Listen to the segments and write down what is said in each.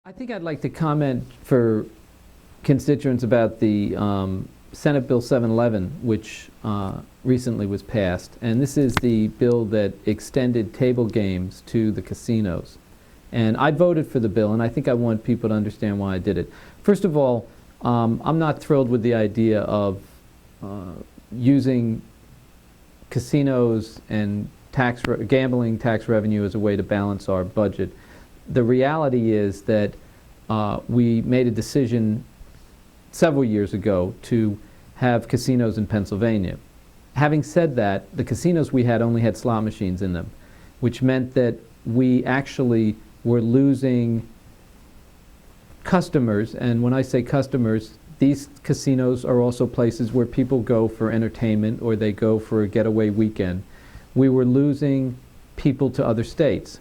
I think I'd like to comment for constituents about the Senate Bill 711, which recently was passed. And this is the bill that extended table games to the casinos. And I voted for the bill, and I think I want people to understand why I did it. First of all, I'm not thrilled with the idea of using casinos and gambling tax revenue as a way to balance our budget. The reality is that we made a decision several years ago to have casinos in Pennsylvania. Having said that, the casinos we had only had slot machines in them, which meant that we actually were losing customers. And when I say customers, these casinos are also places where people go for entertainment or they go for a getaway weekend. We were losing people to other states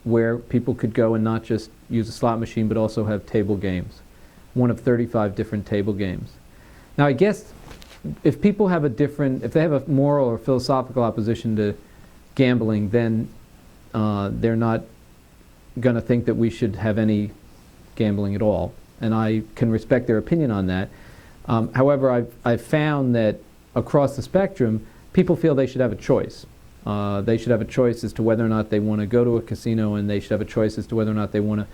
where people could go and not just use a slot machine but also have table games, one of 35 different table games. Now I guess if people have if they have a moral or philosophical opposition to gambling, then they're not going to think that we should have any gambling at all. And I can respect their opinion on that. However, I've found that across the spectrum, people feel they should have a choice. They should have a choice as to whether or not they want to go to a casino, and they should have a choice as to whether or not they want to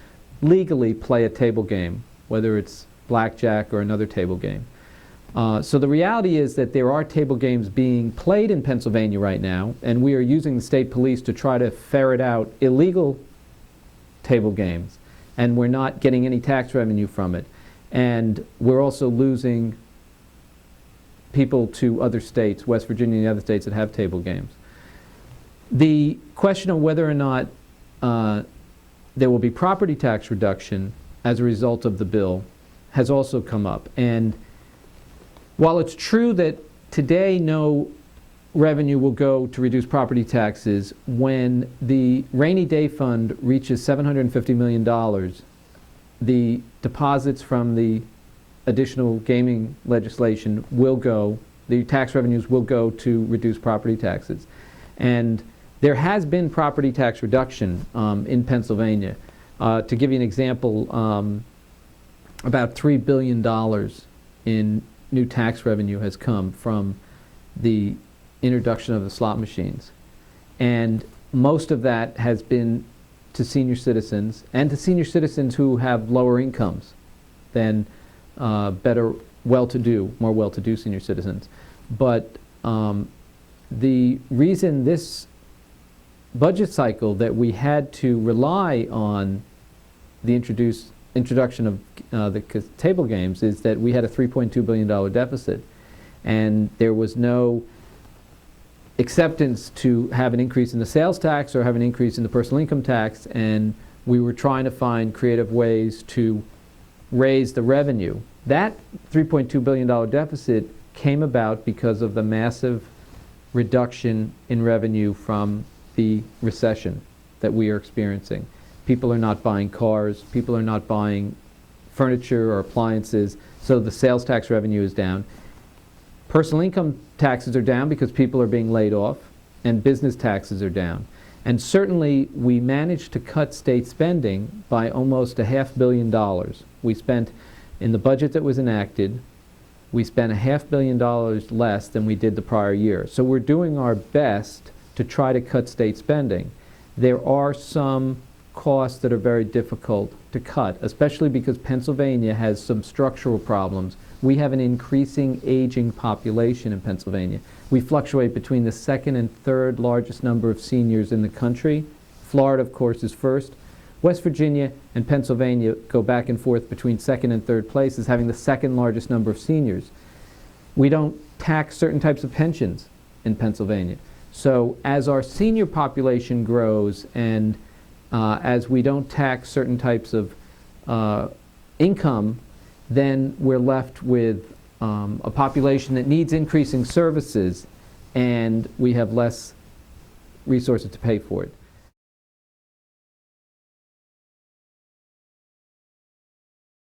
legally play a table game, whether it's blackjack or another table game. So the reality is that there are table games being played in Pennsylvania right now, and we are using the state police to try to ferret out illegal table games, and we're not getting any tax revenue from it. And we're also losing people to other states, West Virginia and the other states that have table games. The question of whether or not there will be property tax reduction as a result of the bill has also come up. And while it's true that today no revenue will go to reduce property taxes, when the rainy day fund reaches $750 million, the deposits from the additional gaming legislation will go, the tax revenues will go to reduce property taxes. And there has been property tax reduction in Pennsylvania. To give you an example, about $3 billion in new tax revenue has come from the introduction of the slot machines. And most of that has been to senior citizens, and to senior citizens who have lower incomes than more well-to-do senior citizens. But the reason this budget cycle that we had to rely on the introduction of the table games is that we had a $3.2 billion deficit, and there was no acceptance to have an increase in the sales tax or have an increase in the personal income tax, and we were trying to find creative ways to raise the revenue. That $3.2 billion deficit came about because of the massive reduction in revenue from the recession that we are experiencing. People are not buying cars, people are not buying furniture or appliances, so the sales tax revenue is down. Personal income taxes are down because people are being laid off, and business taxes are down. And certainly we managed to cut state spending by almost $500 million. We spent, in the budget that was enacted, we spent $500 million less than we did the prior year. So we're doing our best to try to cut state spending. There are some costs that are very difficult to cut, especially because Pennsylvania has some structural problems. We have an increasing aging population in Pennsylvania. We fluctuate between the second and third largest number of seniors in the country. Florida, of course, is first. West Virginia and Pennsylvania go back and forth between second and third places, having the second largest number of seniors. We don't tax certain types of pensions in Pennsylvania. So as our senior population grows and as we don't tax certain types of income, then we're left with a population that needs increasing services, and we have less resources to pay for it.